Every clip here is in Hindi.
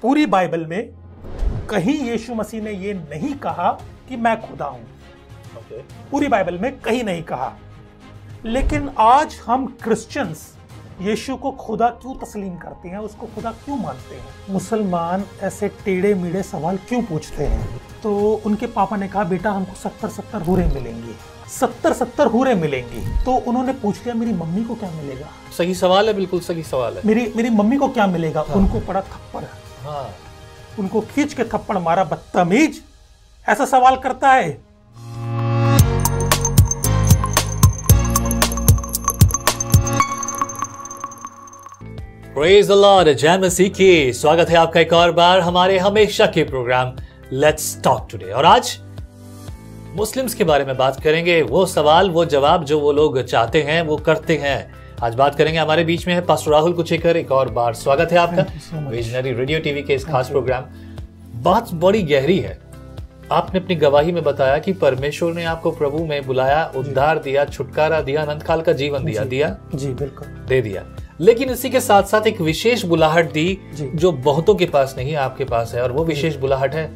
पूरी बाइबल में कहीं यीशु मसीह ने ये नहीं कहा कि मैं खुदा हूं। पूरी बाइबल में कहीं नहीं कहा। लेकिन आज हम क्रिश्चियंस यीशु को खुदा क्यों तस्लीम करते हैं, उसको खुदा क्यों मानते हैं? मुसलमान ऐसे टेढ़े मेढ़े सवाल क्यों पूछते हैं? तो उनके पापा ने कहा बेटा हमको 70 हूरें मिलेंगी, 70 हूरें मिलेंगी। तो उन्होंने पूछ लिया मेरी मम्मी को क्या मिलेगा? सही सवाल है, बिल्कुल सही सवाल है। मेरी मम्मी को क्या मिलेगा? हाँ। उनको पड़ा थप्पड़। हाँ। उनको खींच के थप्पड़ मारा, बदतमीज, ऐसा सवाल करता है। प्रेज द लॉर्ड, जय मसीह की। स्वागत है आपका एक और बार हमारे हमेशा के प्रोग्राम लेट्स टॉक टुडे। और आज मुस्लिम्स के बारे में बात करेंगे। वो सवाल, वो जवाब जो वो लोग चाहते हैं वो करते हैं। आज बात करेंगे। हमारे बीच में है पास्टर राहुल कुचेकर। एक और बार स्वागत है आपका विजनरी रेडियो टीवी के इस खास प्रोग्राम। बात बड़ी गहरी है। आपने अपनी गवाही में बताया कि परमेश्वर ने आपको प्रभु में बुलाया, उद्धार दिया, छुटकारा दिया, अनंत काल का जीवन दिया। जी बिल्कुल दे दिया। लेकिन इसी के साथ साथ एक विशेष बुलाहट दी जो बहुतों के पास नहीं, आपके पास है। और वो विशेष बुलाहट है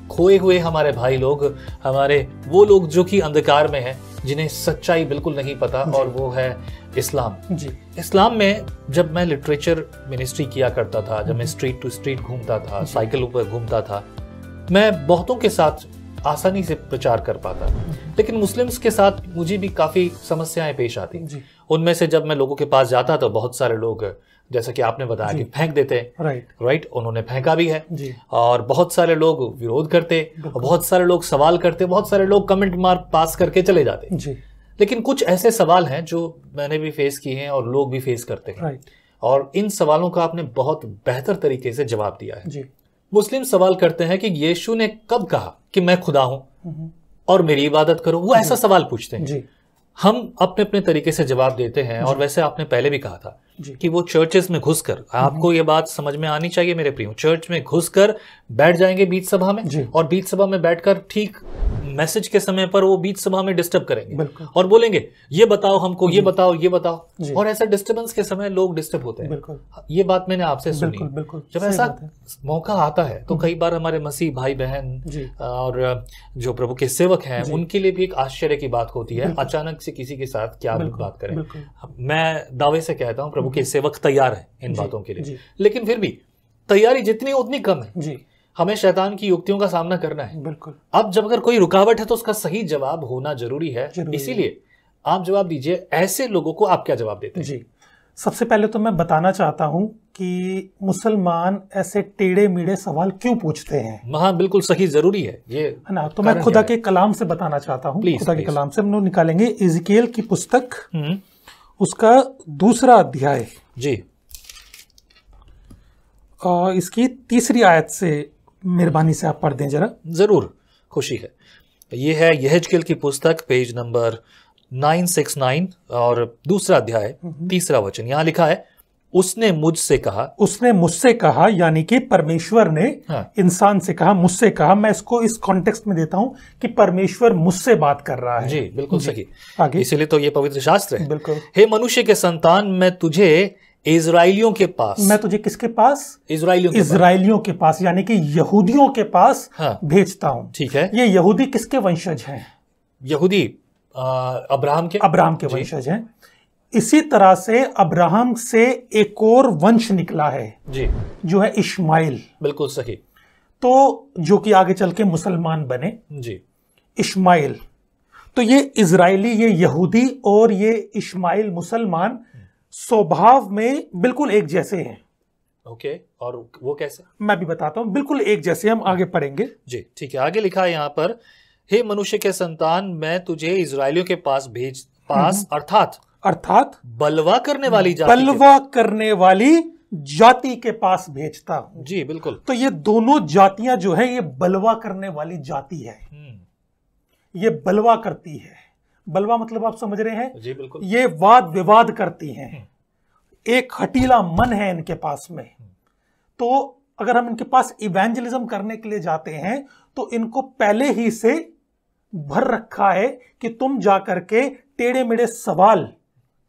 खोए हुए हमारे भाई लोग, हमारे वो लोग जो कि अंधकार में हैं, जिन्हें सच्चाई बिल्कुल नहीं पता, और वो है इस्लाम। जी। इस्लाम में जब मैं लिटरेचर मिनिस्ट्री किया करता था, जब मैं स्ट्रीट टू स्ट्रीट घूमता था, साइकिल पर घूमता था, मैं बहुतों के साथ आसानी से प्रचार कर पाता। लेकिन मुस्लिम्स के साथ मुझे भी काफी समस्याएं पेश आती। उनमें से जब मैं लोगों के पास जाता तो बहुत सारे लोग, जैसा कि आपने बताया, कि फेंक देते। राइट। उन्होंने फेंका भी है। और बहुत सारे लोग विरोध करते, और बहुत सारे लोग सवाल करते, बहुत सारे लोग कमेंट मार्क पास करके चले जाते। लेकिन कुछ ऐसे सवाल हैं जो मैंने भी फेस किए हैं और लोग भी फेस करते हैं। और इन सवालों का आपने बहुत बेहतर तरीके से जवाब दिया है। मुस्लिम सवाल करते हैं कि यीशु ने कब कहा कि मैं खुदा हूं और मेरी इबादत करो। वो ऐसा सवाल पूछते हैं। हम अपने अपने तरीके से जवाब देते हैं। और वैसे आपने पहले भी कहा था कि वो चर्चेस में घुसकर, आपको ये बात समझ में आनी चाहिए मेरे प्रियो, चर्च में घुसकर बैठ जाएंगे बीच सभा में, और बीच सभा में बैठकर ठीक मैसेज के समय पर वो बीच सभा में डिस्टर्ब करेंगे और बोलेंगे ये बताओ हमको, ये बताओ, ये बताओ। और ऐसा डिस्टर्बेंस के समय लोग डिस्टर्ब होते हैं। ये बात मैंने आपसे सुनी। जब ऐसा मौका आता है तो कई बार हमारे मसीह भाई बहन और जो प्रभु के सेवक हैं उनके लिए भी एक आश्चर्य की बात होती है, अचानक से किसी के साथ क्या बात करें। मैं दावे से कहता हूं प्रभु के सेवक तैयार हैं इन बातों के लिए, लेकिन फिर भी तैयारी जितनी उतनी कम है। हमें शैतान की युक्तियों का सामना करना है। बिल्कुल। अब जब अगर कोई रुकावट है तो उसका सही जवाब होना जरूरी है। इसीलिए आप जवाब दीजिए। ऐसे लोगों को आप क्या जवाब देते हैं? जी, सबसे पहले तो मैं बताना चाहता हूं कि मुसलमान ऐसे टेढ़े मेढ़े सवाल क्यों पूछते हैं। हाँ, बिल्कुल सही, जरूरी है ये, है ना। तो मैं खुदा के कलाम से बताना चाहता हूँ। खुदा के कलाम से हम लोग निकालेंगे इज़िकिएल की पुस्तक, उसका 2 अध्याय। जी। इसकी 3 आयत से मेहरबानी से आप पढ़ दें जरा। जरूर, खुशी है। ये है यहेजकेल की पुस्तक, पेज नंबर 969 और 2 अध्याय 3 वचन। यहाँ लिखा है, उसने मुझसे कहा, यानी कि परमेश्वर ने इंसान से कहा, मुझसे कहा। मैं इसको इस कॉन्टेक्स्ट में देता हूं कि परमेश्वर मुझसे बात कर रहा है। जी, बिल्कुल सही। आगे इसीलिए तो ये पवित्र शास्त्र है। बिल्कुल। हे मनुष्य के संतान, मैं तुझे इजराइलियों के पास, मैं तुझे किसके पास? इजराइलियों के पास, यानी कि यहूदियों के पास भेजता हूं। ठीक है। ये यहूदी किसके वंशज हैं? यहूदी अब्राहम के वंशज हैं। इसी तरह से अब्राहम से एक और वंश निकला है जी, जो है इश्माइल। बिल्कुल सही। तो जो कि आगे चल के मुसलमान बने जी, इश्माइल। तो ये इजराइली, ये यहूदी और ये इश्माइल मुसलमान स्वभाव में बिल्कुल एक जैसे हैं। ओके। और वो कैसे? मैं भी बताता हूं। बिल्कुल एक जैसे, हम आगे पढ़ेंगे जी। ठीक है, आगे लिखा है यहाँ पर, हे मनुष्य के संतान, मैं तुझे इजराइलियों के पास अर्थात बलवा करने वाली जाति के पास भेजता हूं। जी, बिल्कुल। तो ये दोनों जातियां जो है, ये बलवा करने वाली जाति है। ये बलवा करती है। बलवा मतलब आप समझ रहे हैं? जी, बिल्कुल। ये वाद विवाद करती हैं। एक हठीला मन है इनके पास में। तो अगर हम इनके पास इवेंजलिज्म करने के लिए जाते हैं तो इनको पहले ही से भर रखा है कि तुम जाकर के टेढ़े मेढ़े सवाल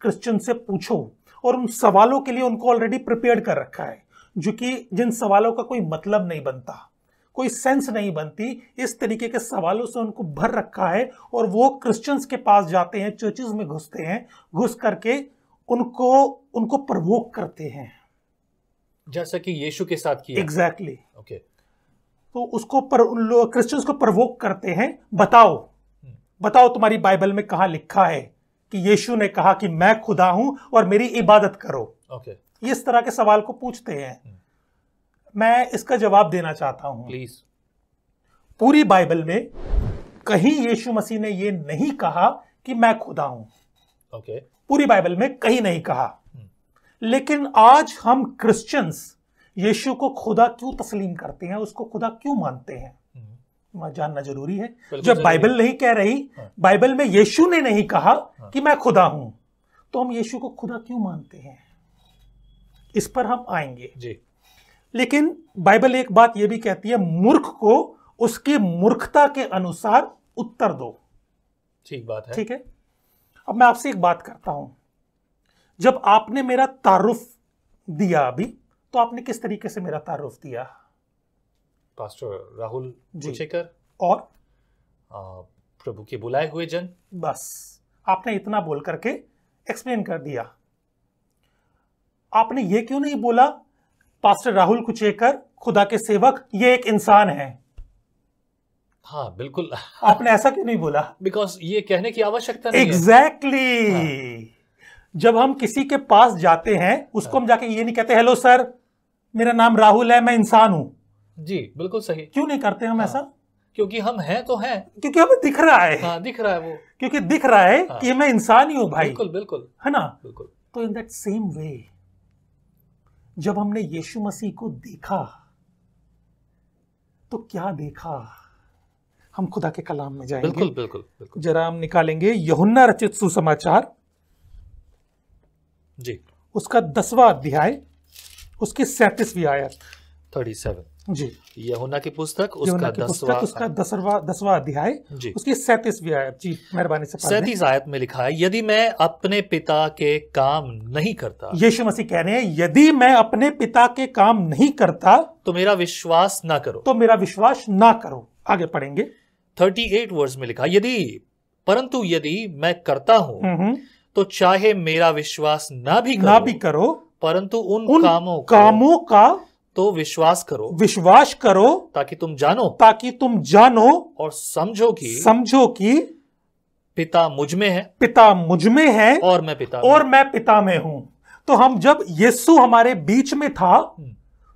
क्रिश्चियन से पूछो, और उन सवालों के लिए उनको ऑलरेडी प्रिपेयर्ड कर रखा है। जो कि जिन सवालों का कोई मतलब नहीं बनता, कोई सेंस नहीं बनती, इस तरीके के सवालों से उनको भर रखा है और वो क्रिश्चियंस के पास जाते हैं, चर्चेस में घुसते हैं, घुस करके उनको प्रवोक करते हैं, जैसा कि यीशु के साथ किया। एग्जैक्टली। ओके। तो उसको क्रिश्चियंस को प्रवोक करते हैं, बताओ तुम्हारी बाइबल में कहां लिखा है कि यीशु ने कहा कि मैं खुदा हूं और मेरी इबादत करो। ओके। इस तरह के सवाल को पूछते हैं। मैं इसका जवाब देना चाहता हूं। प्लीज। पूरी बाइबल में कहीं यीशु मसीह ने यह नहीं कहा कि मैं खुदा हूं। ओके। पूरी बाइबल में कहीं नहीं कहा। लेकिन आज हम क्रिश्चियंस यीशु को खुदा क्यों तस्लीम करते हैं, उसको खुदा क्यों मानते हैं, जानना जरूरी है। जब बाइबल नहीं कह रही, बाइबल में यीशु ने नहीं कहा कि मैं खुदा हूं, तो हम यीशु को खुदा क्यों मानते हैं, इस पर हम आएंगे जी। लेकिन बाइबल एक बात यह भी कहती है, मूर्ख को उसकी मूर्खता के अनुसार उत्तर दो। ठीक बात है। ठीक है। अब मैं आपसे एक बात करता हूं, जब आपने मेरा तारुफ दिया अभी, तो आपने किस तरीके से मेरा तारुफ दिया? पास्टर राहुल कुचेकर और प्रभु के बुलाए हुए जन। बस आपने इतना बोल करके एक्सप्लेन कर दिया। आपने ये क्यों नहीं बोला पास्टर राहुल कुचेकर खुदा के सेवक ये एक इंसान है? हाँ बिल्कुल। आपने ऐसा क्यों नहीं बोला? बिकॉज ये कहने की आवश्यकता नहीं exactly है। जब हम किसी के पास जाते हैं, उसको हम जाके ये नहीं कहते हेलो सर मेरा नाम राहुल है, मैं इंसान हूं। जी बिल्कुल सही। क्यों नहीं करते हम ऐसा? क्योंकि हम हैं तो हैं। क्योंकि हमें दिख रहा है। हाँ दिख रहा है वो। क्योंकि दिख रहा है कि मैं इंसान ही हूं भाई। बिल्कुल बिल्कुल है ना? बिल्कुल। तो इन दैट सेम वे जब हमने यीशु मसीह को देखा तो क्या देखा? हम खुदा के कलाम में जाएंगे। बिल्कुल बिल्कुल बिल्कुल। जरा हम निकालेंगे यूहन्ना रचित सुसमाचार, जी, उसका 10वां अध्याय, उसकी 37वीं आयत। 37 जी, यूहन्ना की पुस्तक उसका 10वां अध्याय, उसकी 37वीं आयत। जी मेहरबानी से पढ़ें। 37 आयत में लिखा है, यदि मैं अपने पिता के काम नहीं करता। यीशु मसीह कह रहे हैं यदि मैं अपने पिता के काम नहीं करता तो मेरा विश्वास ना करो। तो मेरा विश्वास ना करो। आगे पढ़ेंगे। 38 वर्ष में लिखा, परंतु यदि मैं करता हूं तो चाहे मेरा विश्वास ना भी करो परंतु उन कामों का तो विश्वास करो ताकि तुम जानो और समझो कि पिता मुझ में है और मैं पिता में हूं। तो हम जब यीशु हमारे बीच में था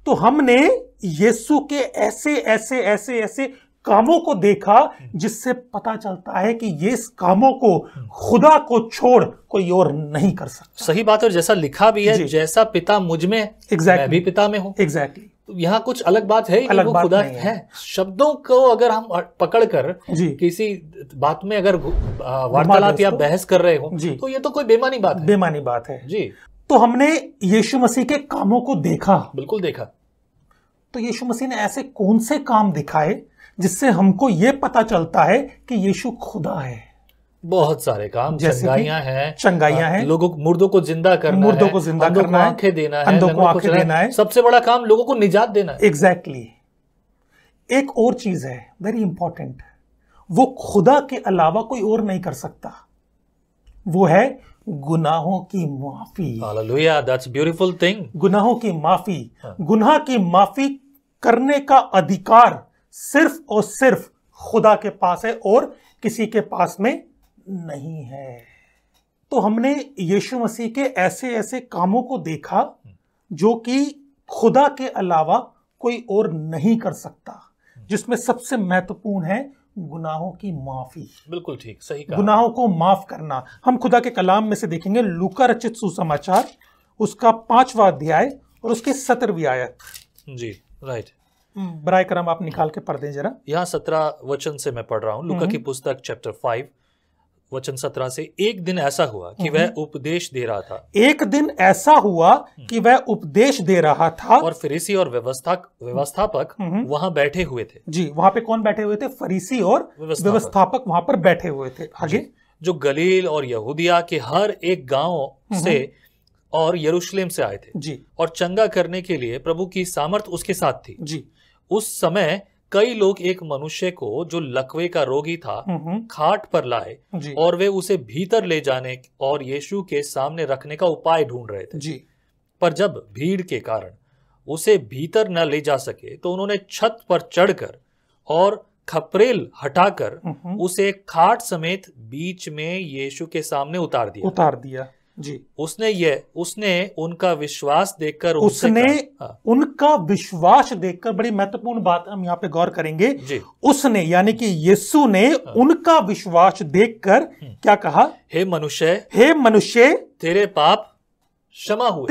तो हमने यीशु के ऐसे कामों को देखा जिससे पता चलता है कि ये कामों को खुदा को छोड़ कोई और नहीं कर सकता। सही बात है। और जैसा लिखा भी है, जैसा पिता मुझ में मैं भी पिता में हूं। एग्जैक्टली। तो यहाँ कुछ अलग बात है, अलग बात खुदा है। शब्दों को अगर हम पकड़कर किसी बात में अगर वार्तालाप या बहस कर रहे हो तो ये तो कोई बेमानी बात है। जी। तो हमने यीशु मसीह के कामों को देखा। बिल्कुल देखा। तो यीशु मसीह ने ऐसे कौन से काम दिखाए जिससे हमको ये पता चलता है कि यीशु खुदा है? बहुत सारे काम, चंगाइयां हैं, लोगों मुर्दों को जिंदा करना है, आंखें देना है, अंधों को आंखें देना है, सबसे बड़ा काम लोगों को निजात देना है। एग्जैक्टली। एक और चीज है वेरी इंपॉर्टेंट, वो खुदा के अलावा कोई और नहीं कर सकता, वो है गुनाहों की माफी। Hallelujah, that's beautiful thing. गुनाहों की माफी। गुनाह की माफी करने का अधिकार सिर्फ और सिर्फ खुदा के पास है और किसी के पास में नहीं है। तो हमने यीशु मसीह के ऐसे कामों को देखा जो कि खुदा के अलावा कोई और नहीं कर सकता, जिसमें सबसे महत्वपूर्ण है गुनाहों की माफी। बिल्कुल ठीक, सही कहा। गुनाहों को माफ करना। हम खुदा के कलाम में से देखेंगे लूका रचित सुसमाचार, उसका 5वां अध्याय और उसकी 17वीं आयत। जी राइट। बराए करम आप निकाल के पढ़ दें जरा। यहाँ 17 वचन से मैं पढ़ रहा हूँ, लूका की पुस्तक चैप्टर 5 वचन 17 से। एक दिन ऐसा हुआ कि वह उपदेश दे रहा था। और फरीसी और व्यवस्थापक वहां बैठे हुए थे। जी, वहां पे कौन बैठे हुए थे? फरीसी और व्यवस्थापक वहां पर बैठे हुए थे। आगे। जो गलील और यहूदिया के हर एक गांव से और यरूशलेम से आए थे जी और चंगा करने के लिए प्रभु की सामर्थ उसके साथ थी। जी उस समय कई लोग एक मनुष्य को जो लकवे का रोगी था खाट पर लाए जी और वे उसे भीतर ले जाने और यीशु के सामने रखने का उपाय ढूंढ रहे थे। जी पर जब भीड़ के कारण उसे भीतर न ले जा सके तो उन्होंने छत पर चढ़कर और खपरेल हटाकर उसे खाट समेत बीच में यीशु के सामने उतार दिया जी। उसने उनका विश्वास देखकर उनका विश्वास देखकर, बड़ी महत्वपूर्ण बात हम यहाँ पे गौर करेंगे जी। उसने यानी कि यीशु ने उनका विश्वास देखकर क्या कहा? हे मनुष्य तेरे पाप क्षमा हुए।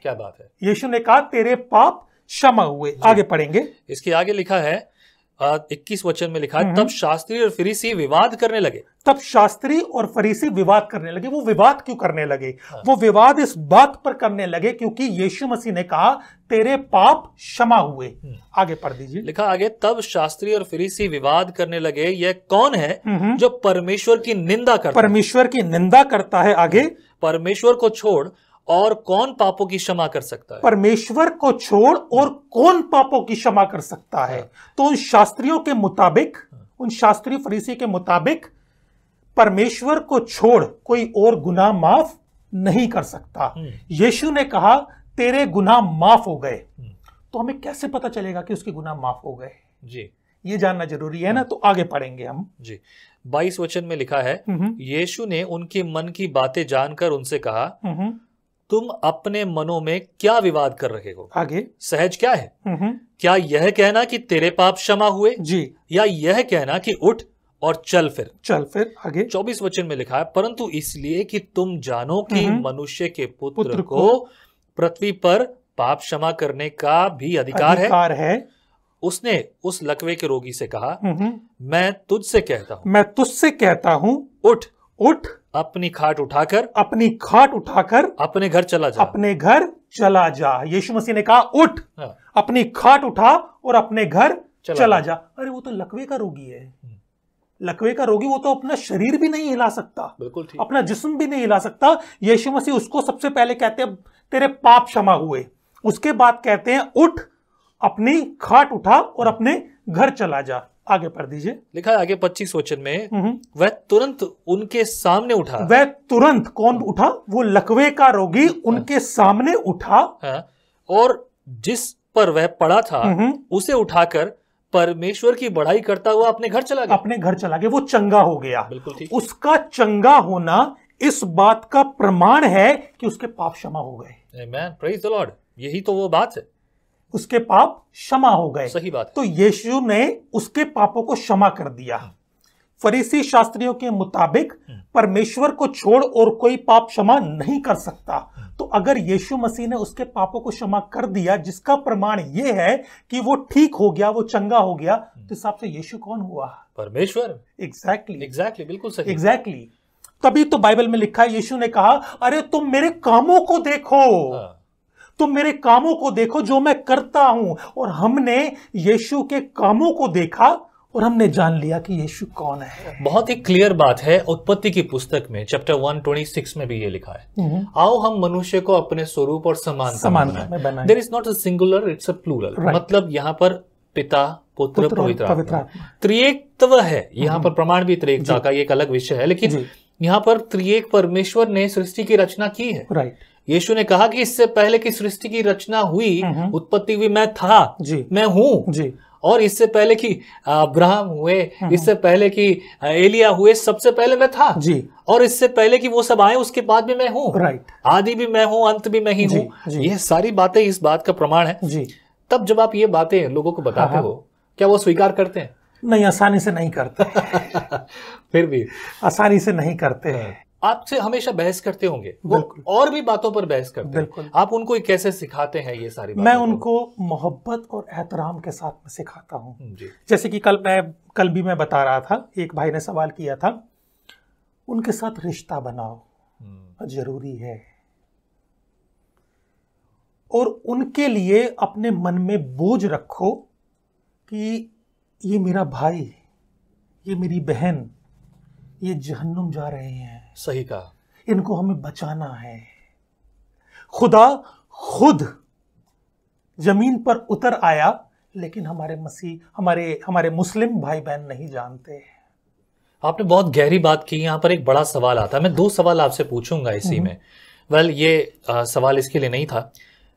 क्या बात है। यीशु ने कहा तेरे पाप क्षमा हुए। आगे पढ़ेंगे, इसके आगे लिखा है 21 वचन में लिखा है तब शास्त्री और फरीसी विवाद करने लगे। वो विवाद क्यों करने लगे? वो विवाद इस बात पर करने लगे क्योंकि यीशु मसीह ने कहा तेरे पाप क्षमा हुए। आगे पढ़ दीजिए। लिखा आगे तब शास्त्री और फरीसी विवाद करने लगे यह कौन है जो परमेश्वर की निंदा करता है। आगे परमेश्वर को छोड़ और कौन पापों की क्षमा कर सकता है? परमेश्वर को छोड़ और कौन पापों की क्षमा कर सकता है? तो उन शास्त्रियों के मुताबिक, उन शास्त्री फरीसी के मुताबिक परमेश्वर को छोड़ कोई और गुनाह माफ नहीं कर सकता। यीशु ने कहा तेरे गुनाह माफ हो गए। तो हमें कैसे पता चलेगा कि उसके गुनाह माफ हो गए? जी, ये जानना जरूरी है ना। तो आगे पढ़ेंगे हम जी। 22 वचन में लिखा है यीशु ने उनके मन की बातें जानकर उनसे कहा तुम अपने मनों में क्या विवाद कर रहे हो? आगे सहज क्या है? क्या यह कहना कि तेरे पाप क्षमा हुए जी, या यह कहना कि उठ और चल फिर? आगे 24 वचन में लिखा है परंतु इसलिए कि तुम जानो कि मनुष्य के पुत्र को पृथ्वी पर पाप क्षमा करने का भी अधिकार है। उसने उस लकवे के रोगी से कहा मैं तुझसे कहता हूं उठ अपनी खाट उठाकर अपने घर चला जा। यीशु मसीह ने कहा उठ, अपनी खाट उठा और अपने घर चला जा। अरे वो तो लकवे का रोगी है। लकवे का रोगी वो तो अपना शरीर भी नहीं हिला सकता, बिल्कुल ठीक, अपना जिस्म भी नहीं हिला सकता। यीशु मसीह उसको सबसे पहले कहते हैं तेरे पाप क्षमा हुए। उसके बाद कहते हैं उठ, अपनी खाट उठा और अपने घर चला जा। आगे पढ़ दीजिए। लिखा है आगे 25 वचन में वह तुरंत उनके सामने उठा। वह तुरंत कौन उठा? वो लकवे का रोगी उनके सामने उठा और जिस पर वह पड़ा था उसे उठाकर परमेश्वर की बढ़ाई करता हुआ अपने घर चला गया। वो चंगा हो गया। बिल्कुल ठीक। उसका चंगा होना इस बात का प्रमाण है कि उसके पाप क्षमा हो गए। आमेन, प्रेज द लॉर्ड। यही तो वो बात है, उसके पाप क्षमा हो गए। सही बात है। तो यीशु ने उसके पापों को क्षमा कर दिया। फरीसी शास्त्रियों के मुताबिक परमेश्वर को छोड़ और कोई पाप क्षमा नहीं कर सकता। तो अगर यीशु मसीह ने उसके पापों को क्षमा कर दिया, जिसका प्रमाण यह है कि वो ठीक हो गया, वो चंगा हो गया, तो हिसाब से यीशु कौन हुआ? परमेश्वर। एग्जैक्टली, बिल्कुल सही। एग्जैक्टली। तभी तो बाइबल में लिखा है, यीशु ने कहा अरे तुम मेरे कामों को देखो, तुम मेरे कामों को देखो जो मैं करता हूं। और हमने यीशु के कामों को देखा और हमने जान लिया कि यीशु कौन है। बहुत ही क्लियर बात है। उत्पत्ति की पुस्तक में चैप्टर 126 में भी ये लिखा है आओ हम मनुष्य को अपने स्वरूप और समान में बनाएं। There is not a singular, it's a plural. मतलब यहाँ पर पिता, पुत्र, पवित्र आत्मा, त्रिएकत्व है। यहाँ पर प्रमाण भी त्रिएकता का, एक अलग विषय है, लेकिन यहाँ पर त्रिएक परमेश्वर ने सृष्टि की रचना की है। राइट। यीशु ने कहा कि इससे पहले कि सृष्टि की रचना हुई, उत्पत्ति हुई, मैं था, मैं हूं जी। और इससे पहले कि अब्राहम हुए, इससे पहले कि एलिया हुए, सबसे पहले मैं था जी। और इससे पहले कि वो सब आए, उसके बाद भी मैं हूँ। राइट। आदि भी मैं हूँ, अंत भी मैं ही हूँ। ये सारी बातें इस बात का प्रमाण है जी। तब जब आप ये बातें लोगों को बताते हो, क्या वो स्वीकार करते हैं? नहीं, आसानी से नहीं करते। फिर भी आसानी से नहीं करते हैं। आपसे हमेशा बहस करते होंगे, वो और भी बातों पर बहस करते हैं। आप उनको कैसे सिखाते हैं ये सारी बातें? मैं उनको मोहब्बत और एहतराम के साथ में सिखाता हूँ। जैसे कि कल भी मैं बता रहा था, एक भाई ने सवाल किया था, उनके साथ रिश्ता बनाओ जरूरी है, और उनके लिए अपने मन में बोझ रखो कि ये मेरा भाई, ये मेरी बहन, ये जहन्नुम जा रहे हैं। सही कहा। इनको हमें बचाना है। खुदा खुद जमीन पर उतर आया, लेकिन हमारे मसीह हमारे मुस्लिम भाई बहन नहीं जानते। आपने बहुत गहरी बात की। यहाँ पर एक बड़ा सवाल आता है, मैं 2 सवाल आपसे पूछूंगा इसी में। ये सवाल इसके लिए नहीं था।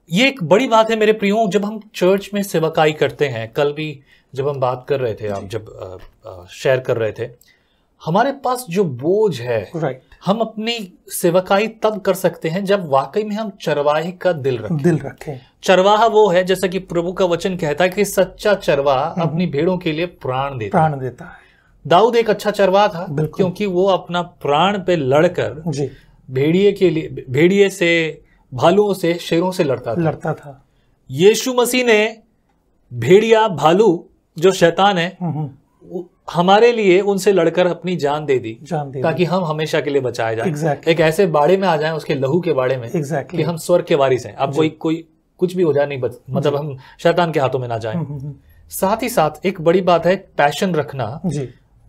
ये एक बड़ी बात है मेरे प्रियो, जब हम चर्च में सेवकाई करते हैं, कल भी जब हम बात कर रहे थे, आप जब शेयर कर रहे थे, हमारे पास जो बोझ है, हम अपनी सेवकाई तब कर सकते हैं जब वाकई में हम चरवाहे का दिल रखें। चरवाहा वो है, जैसा कि प्रभु का वचन कहता है कि सच्चा चरवाहा अपनी भेड़ों के लिए प्राण देता है। दाऊद एक अच्छा चरवाहा था, क्योंकि वो अपना प्राण पे लड़कर भेड़िए से, भालुओं से, शेरों से लड़ता था। यीशु मसीह ने भेड़िया, भालू जो शैतान है, हमारे लिए उनसे लड़कर अपनी जान दे दी ताकि हम हमेशा के लिए बचाए जाएं। एक ऐसे बाड़े में आ जाएं, उसके लहू के बाड़े में, कि हम स्वर्ग के वारिस हैं। अब कोई कुछ भी हो जाए, नहीं मतलब हम शैतान के हाथों में ना जाएं। साथ ही साथ एक बड़ी बात है पैशन रखना।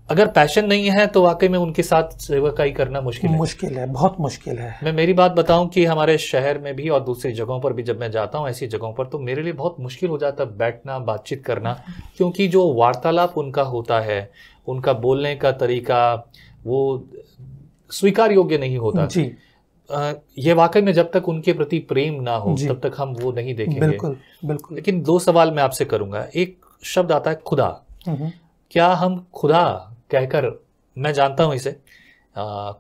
अगर पैशन नहीं है तो वाकई में उनके साथ सेवकाई करना मुश्किल है, बहुत मुश्किल है। मैं मेरी बात बताऊं कि हमारे शहर में भी और दूसरी जगहों पर भी जब मैं जाता हूं ऐसी जगहों पर, तो मेरे लिए बहुत मुश्किल हो जाता है बैठना, बातचीत करना, क्योंकि जो वार्तालाप उनका होता है, उनका बोलने का तरीका, वो स्वीकार योग्य नहीं होता जी। ये वाकई में जब तक उनके प्रति प्रेम ना हो तब तक हम वो नहीं देखेंगे। बिल्कुल। लेकिन 2 सवाल मैं आपसे करूंगा। एक शब्द आता है खुदा। क्या हम खुदा कहकर, मैं जानता हूं इसे,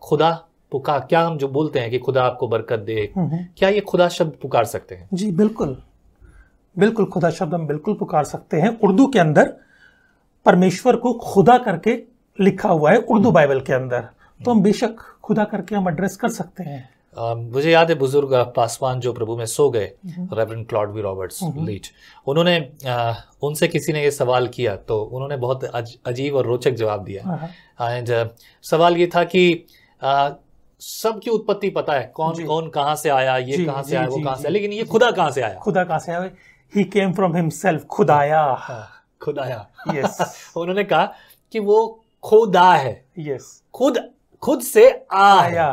खुदा पुकार, क्या हम जो बोलते हैं कि खुदा आपको बरकत दे, क्या ये खुदा शब्द पुकार सकते हैं? जी बिल्कुल खुदा शब्द हम बिल्कुल पुकार सकते हैं। उर्दू के अंदर परमेश्वर को खुदा करके लिखा हुआ है, उर्दू बाइबल के अंदर, तो हम बेशक खुदा करके हम एड्रेस कर सकते हैं। मुझे याद है बुजुर्ग पासवान जो प्रभु में सो गए, reverend Claude V Roberts Leach, उन्होंने उनसे किसी ने ये सवाल किया तो उन्होंने बहुत अजीब और रोचक जवाब दिया। एंड सवाल ये था कि सबकी उत्पत्ति पता है, कौन कहाँ से आया, ये कहाँ से आया, वो कहाँ से आया, लेकिन ये खुदा कहाँ से आया? ही केम फ्रॉम हिमसेल्फ, खुदाया। यस। उन्होंने कहा कि वो खुदा है, यस, खुद से आया।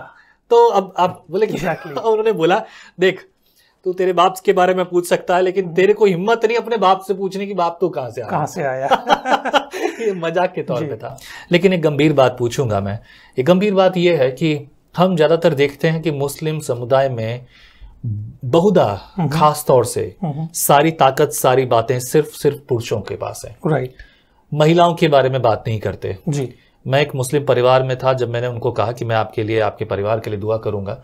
तो अब आप बोले कि उन्होंने बोला, देख तू तेरे बाप के बारे में पूछ सकता है, लेकिन तेरे को हिम्मत नहीं अपने बाप से पूछने की, बाप तो कहाँ से आया। ये मजाक के तौर पे था। लेकिन एक गंभीर बात पूछूंगा मैं। एक गंभीर बात यह है कि हम ज्यादातर देखते हैं कि मुस्लिम समुदाय में बहुधा खास तौर से सारी ताकत, सारी बातें सिर्फ पुरुषों के पास है। राइट। महिलाओं के बारे में बात नहीं करते जी। मैं एक मुस्लिम परिवार में था, जब मैंने उनको कहा कि मैं आपके लिए, आपके परिवार के लिए दुआ करूंगा,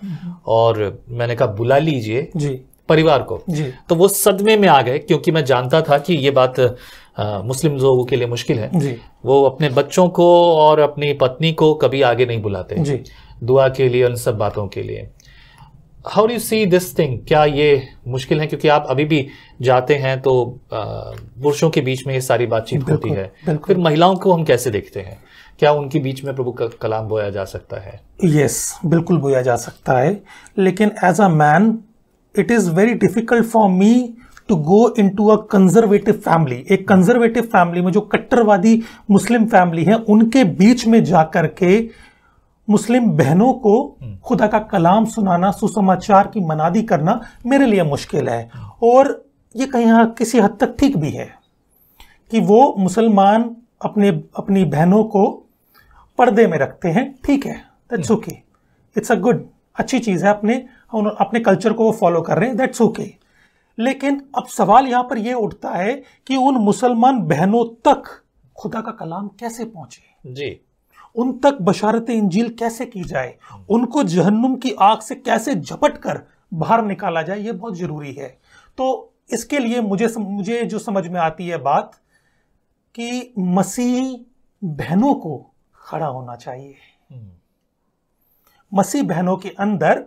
और मैंने कहा बुला लीजिए जी परिवार को जी। तो वो सदमे में आ गए, क्योंकि मैं जानता था कि ये बात मुस्लिम लोगों के लिए मुश्किल है जी। वो अपने बच्चों को और अपनी पत्नी को कभी आगे नहीं बुलाते जी। दुआ के लिए, उन सब बातों के लिए। How do you see this thing? क्या ये मुश्किल है? क्योंकि आप अभी भी जाते हैं तो पुरुषों के बीच में ये सारी बातचीत होती है, फिर महिलाओं को हम कैसे देखते हैं? क्या उनके बीच में प्रभु का कलाम बोया जा सकता है? यस, बिल्कुल बोया जा सकता है, लेकिन as a man it is very difficult for me to go into a conservative family. एक कंजर्वेटिव फैमिली में जो कट्टरवादी मुस्लिम फैमिली है, उनके बीच में जाकर के मुस्लिम बहनों को खुदा का कलाम सुनाना, सुसमाचार की मनादी करना मेरे लिए मुश्किल है। और ये कहीं किसी हद तक ठीक भी है कि वो मुसलमान अपनी बहनों को पर्दे में रखते हैं, ठीक है, that's okay, it's a good, अच्छी चीज है, अपने कल्चर को वो फॉलो कर रहे हैं, दैट्स ओके। लेकिन अब सवाल यहां पर यह उठता है कि उन मुसलमान बहनों तक खुदा का कलाम कैसे पहुंचे जी, उन तक बशारत इंजील कैसे की जाए, उनको जहन्नुम की आग से कैसे झपट कर बाहर निकाला जाए, ये बहुत जरूरी है। तो इसके लिए मुझे जो समझ में आती है बात कि मसीही बहनों को खड़ा होना चाहिए। मसीह बहनों के अंदर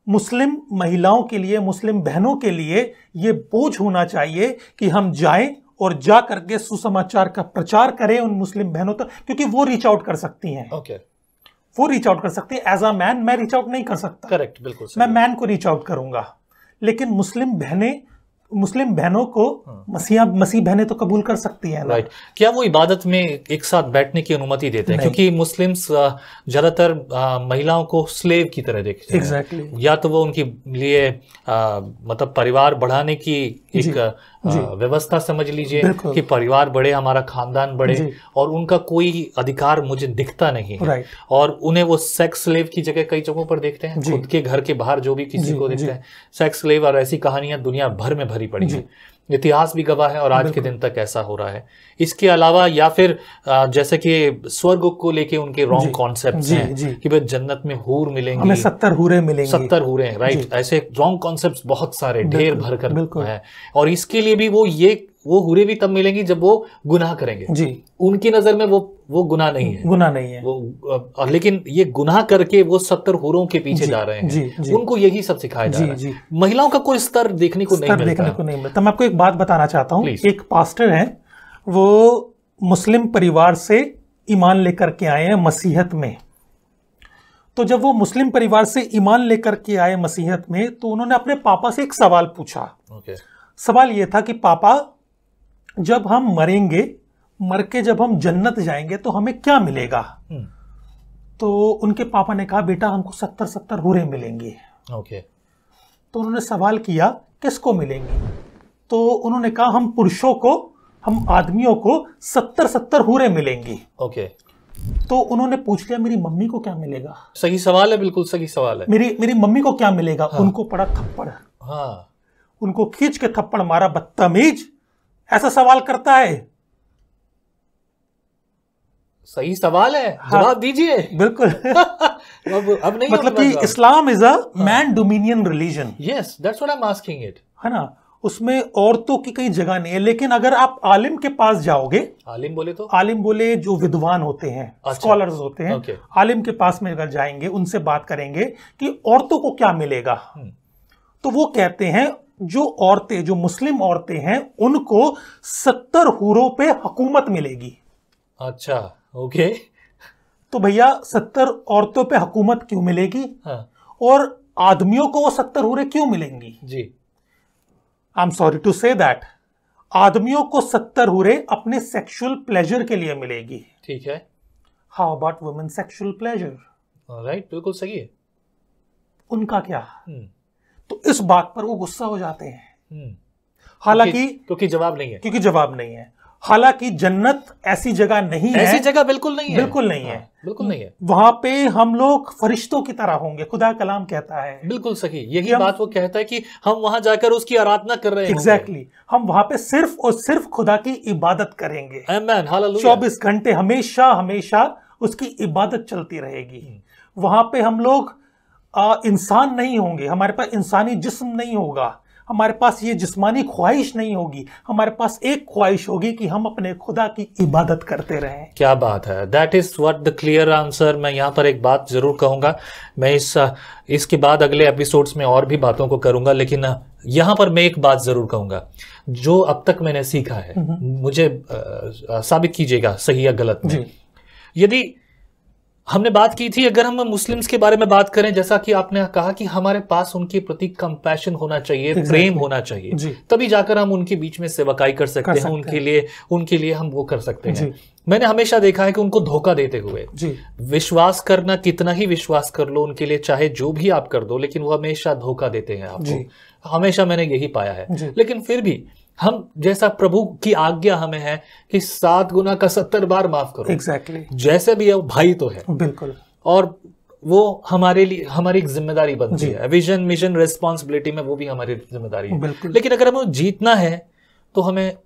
मुस्लिम महिलाओं के लिए, मुस्लिम बहनों के लिए ये बोझ होना चाहिए कि हम जाएं और जा करके सुसमाचार का प्रचार करें उन मुस्लिम बहनों तक, क्योंकि वो रीच आउट कर सकती हैं। वो रीच आउट कर सकती है। एज अ मैन मैं रीच आउट नहीं कर सकता। करेक्ट, बिल्कुल मैं मैन को रीच आउट करूंगा, लेकिन मुस्लिम बहनें मुस्लिम बहनों को मसीह बहनें तो कबूल कर सकती हैं ना। राइट। क्या वो इबादत में एक साथ बैठने की अनुमति देते हैं? क्योंकि मुस्लिम्स ज्यादातर महिलाओं को स्लेव की तरह देखते हैं। एग्जैक्टली। या तो वो उनके लिए मतलब परिवार बढ़ाने की एक व्यवस्था समझ लीजिए कि परिवार बढ़े, हमारा खानदान बढ़े, और उनका कोई अधिकार मुझे दिखता नहीं है। और उन्हें वो सेक्स स्लेव की जगह कई जगहों पर देखते हैं, खुद के घर के बाहर जो भी किसी को देखते हैं सेक्स स्लेव, और ऐसी कहानियां दुनिया भर में भरी पड़ी है। इतिहास भी गवाह है और आज के दिन तक ऐसा हो रहा है। इसके अलावा या फिर जैसे कि स्वर्ग को लेके उनके रॉन्ग कॉन्सेप्ट्स हैं कि भाई जन्नत में हूर मिलेंगी, हमें 70 हूरें मिलेंगी, 70 हूरें, राइट। ऐसे रॉन्ग कॉन्सेप्ट्स बहुत सारे ढेर भर कर है। और इसके लिए भी वो हूरें भी तब मिलेंगी जब वो गुनाह करेंगे जी। उनकी नजर में वो गुनाह नहीं है, गुनाह नहीं है वो, लेकिन ये गुनाह करके वो 70 हूरों के पीछे जा रहे हैं। उनको यही सब सिखाया जा रहा है। महिलाओं का कोई स्तर देखने को नहीं मिलता। मैं आपको एक बात बताना चाहता हूँ। एक पास्टर है, वो मुस्लिम परिवार से ईमान लेकर के आए हैं मसीहत में। तो जब वो मुस्लिम परिवार से ईमान लेकर के आए मसीहत में, तो उन्होंने अपने पापा से एक सवाल पूछा। सवाल ये था कि पापा, जब हम मरेंगे, मर के जब हम जन्नत जाएंगे तो हमें क्या मिलेगा? तो उनके पापा ने कहा, बेटा हमको 70 हूरें मिलेंगी। तो उन्होंने सवाल किया, किसको मिलेंगी? तो उन्होंने कहा, हम पुरुषों को, हम आदमियों को 70 हूरें मिलेंगी। तो उन्होंने पूछ लिया, मेरी मम्मी को क्या मिलेगा? सही सवाल है, बिल्कुल सही सवाल है। मेरी मम्मी को क्या मिलेगा? उनको पड़ा थप्पड़। उनको खींच के थप्पड़ मारा, बदतमीज, ऐसा सवाल करता है। सही सवाल है, जवाब दीजिए। बिल्कुल। अब नहीं, मतलब कि Islam is a man dominion religion. Yes, that's what I am asking it, है ना। उसमें औरतों की कई जगह नहीं है। लेकिन अगर आप आलिम के पास जाओगे, आलिम बोले तो आलिम बोले जो विद्वान होते हैं, स्कॉलर्स होते हैं, आलिम के पास में अगर जाएंगे, उनसे बात करेंगे कि औरतों को क्या मिलेगा, तो वो कहते हैं जो औरतें, जो मुस्लिम औरतें हैं, उनको 70 हूरों पे हुकूमत मिलेगी। अच्छा, ओके। तो भैया 70 औरतों पे हुकूमत क्यों मिलेगी? और आदमियों को वो 70 हूरें क्यों मिलेंगी? जी, I am sorry to say that, आदमियों को 70 हूरें अपने सेक्सुअल प्लेजर के लिए मिलेगी। ठीक है। How about women sexual pleasure? Right, बिल्कुल सही है। उनका क्या? तो इस बात पर वो गुस्सा हो जाते हैं। हालांकि क्योंकि जवाब नहीं है। हालांकि जन्नत ऐसी जगह नहीं है, ऐसी जगह बिल्कुल नहीं है, बिल्कुल नहीं है, बिल्कुल नहीं है। वहां पे हम लोग फरिश्तों की तरह होंगे, खुदा कलाम कहता है। बिल्कुल सही, यही बात वो कहता है कि हम वहां जाकर उसकी आराधना कर रहे हैं। एग्जैक्टली, हम वहां पे सिर्फ और सिर्फ खुदा की इबादत करेंगे। आमीन, हालेलुया। 24 घंटे हमेशा हमेशा उसकी इबादत चलती रहेगी। वहां पे हम लोग इंसान नहीं होंगे, हमारे पास इंसानी जिस्म नहीं होगा, हमारे पास ये जिस्मानी ख्वाहिश नहीं होगी। हमारे पास एक ख्वाहिश होगी कि हम अपने खुदा की इबादत करते रहें। क्या बात है, that is what the clear answer. मैं यहाँ पर एक बात जरूर कहूंगा, मैं इसके बाद अगले एपिसोड्स में और भी बातों को करूंगा, लेकिन यहाँ पर मैं एक बात जरूर कहूंगा, जो अब तक मैंने सीखा है, मुझे साबित कीजिएगा सही या गलत में। यदि हमने बात की थी, अगर हम मुस्लिम्स के बारे में बात करें, जैसा कि आपने कहा कि हमारे पास उनके प्रति कंपैशन होना चाहिए, प्रेम होना चाहिए, तभी जाकर हम उनके बीच में सेवकाई कर सकते हैं, उनके लिए हम वो कर सकते हैं। मैंने हमेशा देखा है कि उनको धोखा देते हुए विश्वास करना, कितना ही विश्वास कर लो उनके लिए, चाहे जो भी आप कर दो, लेकिन वो हमेशा धोखा देते हैं आपको। हमेशा मैंने यही पाया है। लेकिन फिर भी हम, जैसा प्रभु की आज्ञा हमें है कि 7 गुना का 70 बार माफ करो। एग्जैक्टली। जैसे भी है भाई तो है। बिल्कुल। और वो हमारे लिए हमारी एक जिम्मेदारी बनती है, विजन मिशन रिस्पॉन्सिबिलिटी में वो भी हमारी जिम्मेदारी है। लेकिन अगर हमें जीतना है तो हमें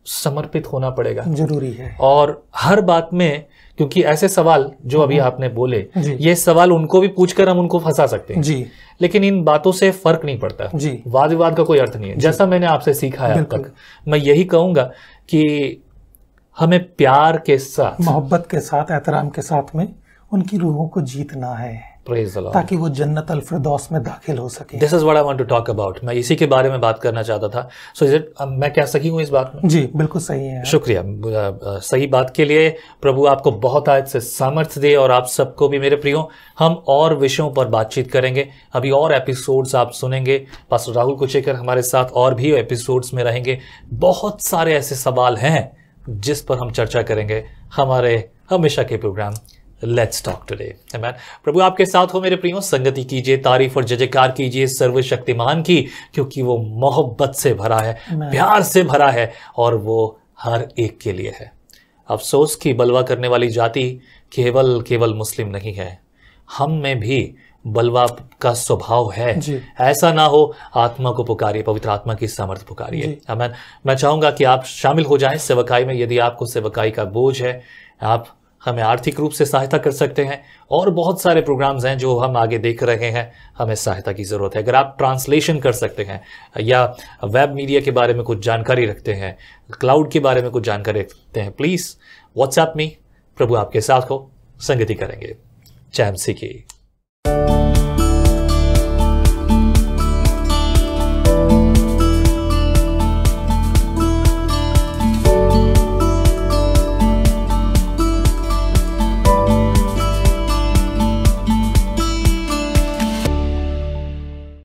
समर्पित होना पड़ेगा, जरूरी है। और हर बात में, क्योंकि ऐसे सवाल जो अभी आपने बोले, ये सवाल उनको भी पूछकर हम उनको फंसा सकते हैं जी। लेकिन इन बातों से फर्क नहीं पड़ता जी। वाद विवाद का कोई अर्थ नहीं है। जैसा मैंने आपसे सीखा है अब तक, मैं यही कहूंगा कि हमें प्यार के साथ, मोहब्बत के साथ, एहतराम के साथ में उनकी रूहों को जीतना है। Praise the Lord. ताकि वो जन्नत अल फिरदौस में दाखिल हो सके। This is what I want to talk about. मैं इसी के बारे में बात करना चाहता था। So is it, मैं क्या सही हूँ इस बात में? जी बिल्कुल सही है। शुक्रिया सही बात के लिए। प्रभु आपको बहुत आज से सामर्थ्य दे और आप सबको भी मेरे प्रियो। हम और विषयों पर बातचीत करेंगे, अभी और एपिसोड्स आप सुनेंगे। पास्टर राहुल कुचेकर हमारे साथ और भी एपिसोड्स में रहेंगे। बहुत सारे ऐसे सवाल हैं जिस पर हम चर्चा करेंगे हमारे हमेशा के प्रोग्राम लेट्स टॉक टुडे। आमीन। प्रभु आपके साथ हो मेरे प्रियो। संगति कीजिए, तारीफ और जयकार कीजिए सर्वशक्तिमान की, क्योंकि वो मोहब्बत से भरा है, प्यार से भरा है और वो हर एक के लिए है। अफसोस की बलवा करने वाली जाति केवल मुस्लिम नहीं है, हम में भी बलवा का स्वभाव है। ऐसा ना हो, आत्मा को पुकारिए, पवित्र आत्मा की सामर्थ्य पुकारिए। आमीन। मैं चाहूंगा कि आप शामिल हो जाएं सेवकाई में। यदि आपको सेवकाई का बोझ है, आप हमें आर्थिक रूप से सहायता कर सकते हैं। और बहुत सारे प्रोग्राम्स हैं जो हम आगे देख रहे हैं, हमें सहायता की ज़रूरत है। अगर आप ट्रांसलेशन कर सकते हैं या वेब मीडिया के बारे में कुछ जानकारी रखते हैं, क्लाउड के बारे में कुछ जानकारी रखते हैं, प्लीज़ व्हाट्सएप मी। प्रभु आपके साथ हो, संगति करेंगे। जय मसीह की।